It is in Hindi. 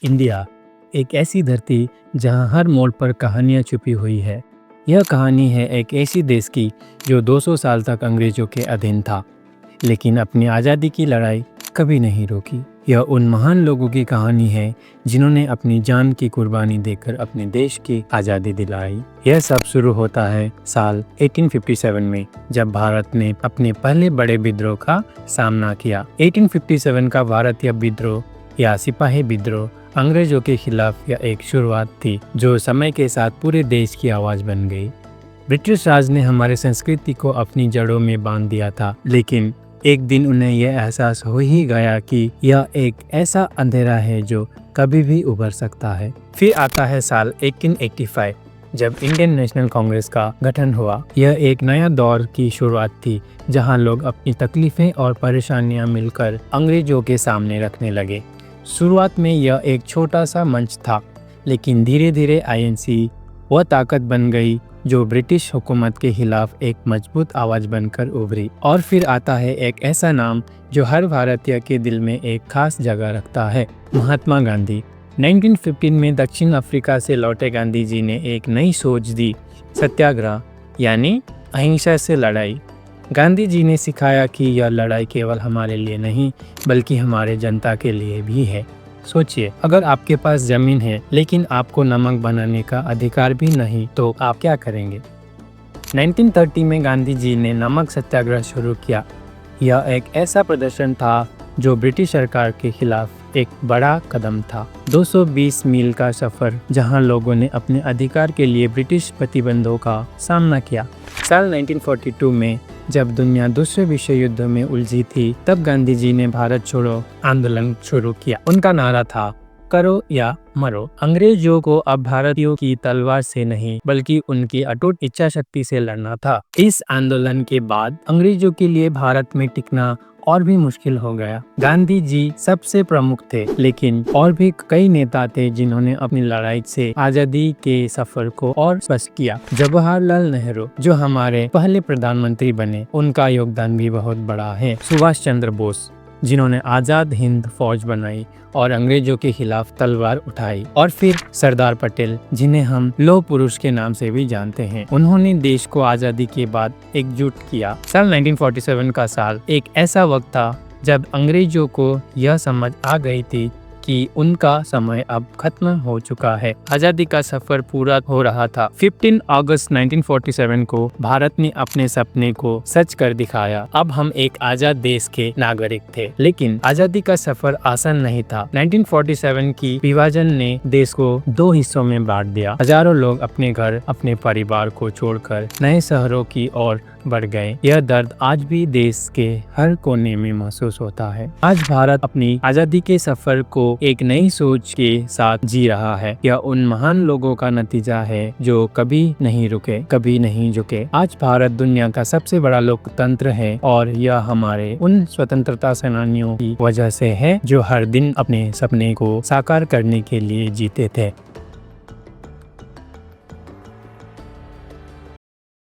इंडिया एक ऐसी धरती जहां हर मोड़ पर कहानियां छुपी हुई है। यह कहानी है एक ऐसी देश की जो 200 साल तक अंग्रेजों के अधीन था, लेकिन अपनी आज़ादी की लड़ाई कभी नहीं रोकी। यह उन महान लोगों की कहानी है जिन्होंने अपनी जान की कुर्बानी देकर अपने देश की आज़ादी दिलाई। यह सब शुरू होता है साल 1857 में, जब भारत ने अपने पहले बड़े विद्रोह का सामना किया। 1857 का भारतीय विद्रोह या सिपाही विद्रोह अंग्रेजों के खिलाफ यह एक शुरुआत थी जो समय के साथ पूरे देश की आवाज़ बन गई। ब्रिटिश राज ने हमारे संस्कृति को अपनी जड़ों में बांध दिया था, लेकिन एक दिन उन्हें यह एहसास हो ही गया कि यह एक ऐसा अंधेरा है जो कभी भी उभर सकता है। फिर आता है साल 1885, जब इंडियन नेशनल कांग्रेस का गठन हुआ। यह एक नया दौर की शुरुआत थी जहां लोग अपनी तकलीफें और परेशानियां मिलकर अंग्रेजों के सामने रखने लगे। शुरुआत में यह एक छोटा सा मंच था, लेकिन धीरे धीरे आईएनसी वह ताकत बन गई जो ब्रिटिश हुकूमत के खिलाफ एक मजबूत आवाज़ बनकर उभरी। और फिर आता है एक ऐसा नाम जो हर भारतीय के दिल में एक खास जगह रखता है, महात्मा गांधी। 1915 में दक्षिण अफ्रीका से लौटे गांधी जी ने एक नई सोच दी, सत्याग्रह यानी अहिंसा से लड़ाई। गांधी जी ने सिखाया कि यह लड़ाई केवल हमारे लिए नहीं बल्कि हमारे जनता के लिए भी है। सोचिए, अगर आपके पास जमीन है लेकिन आपको नमक बनाने का अधिकार भी नहीं तो आप क्या करेंगे? 1930 में गांधी जी ने नमक सत्याग्रह शुरू किया। यह एक ऐसा प्रदर्शन था जो ब्रिटिश सरकार के खिलाफ एक बड़ा कदम था। 220 मील का सफर जहां लोगों ने अपने अधिकार के लिए ब्रिटिश प्रतिबंधों का सामना किया। साल 1942 में जब दुनिया दूसरे विश्व युद्ध में उलझी थी, तब गांधी जी ने भारत छोड़ो आंदोलन शुरू किया। उनका नारा था, करो या मरो। अंग्रेजों को अब भारतीयों की तलवार से नहीं बल्कि उनकी अटूट इच्छा शक्ति से लड़ना था। इस आंदोलन के बाद अंग्रेजों के लिए भारत में टिकना और भी मुश्किल हो गया। गांधी जी सबसे प्रमुख थे, लेकिन और भी कई नेता थे जिन्होंने अपनी लड़ाई से आजादी के सफर को और स्पष्ट किया। जवाहरलाल नेहरू जो हमारे पहले प्रधानमंत्री बने, उनका योगदान भी बहुत बड़ा है। सुभाष चंद्र बोस जिन्होंने आजाद हिंद फौज बनाई और अंग्रेजों के खिलाफ तलवार उठाई। और फिर सरदार पटेल जिन्हें हम लौह पुरुष के नाम से भी जानते हैं। उन्होंने देश को आजादी के बाद एकजुट किया। साल 1947 का साल एक ऐसा वक्त था जब अंग्रेजों को यह समझ आ गई थी कि उनका समय अब खत्म हो चुका है। आजादी का सफर पूरा हो रहा था। 15 अगस्त 1947 को भारत ने अपने सपने को सच कर दिखाया। अब हम एक आजाद देश के नागरिक थे, लेकिन आजादी का सफर आसान नहीं था। 1947 की विभाजन ने देश को दो हिस्सों में बांट दिया। हजारों लोग अपने घर, अपने परिवार को छोड़कर नए शहरों की ओर बढ़ गए। यह दर्द आज भी देश के हर कोने में महसूस होता है। आज भारत अपनी आजादी के सफर को एक नई सोच के साथ जी रहा है। यह उन महान लोगों का नतीजा है जो कभी नहीं रुके, कभी नहीं झुके। आज भारत दुनिया का सबसे बड़ा लोकतंत्र है और यह हमारे उन स्वतंत्रता सेनानियों की वजह से है जो हर दिन अपने सपने को साकार करने के लिए जीते थे।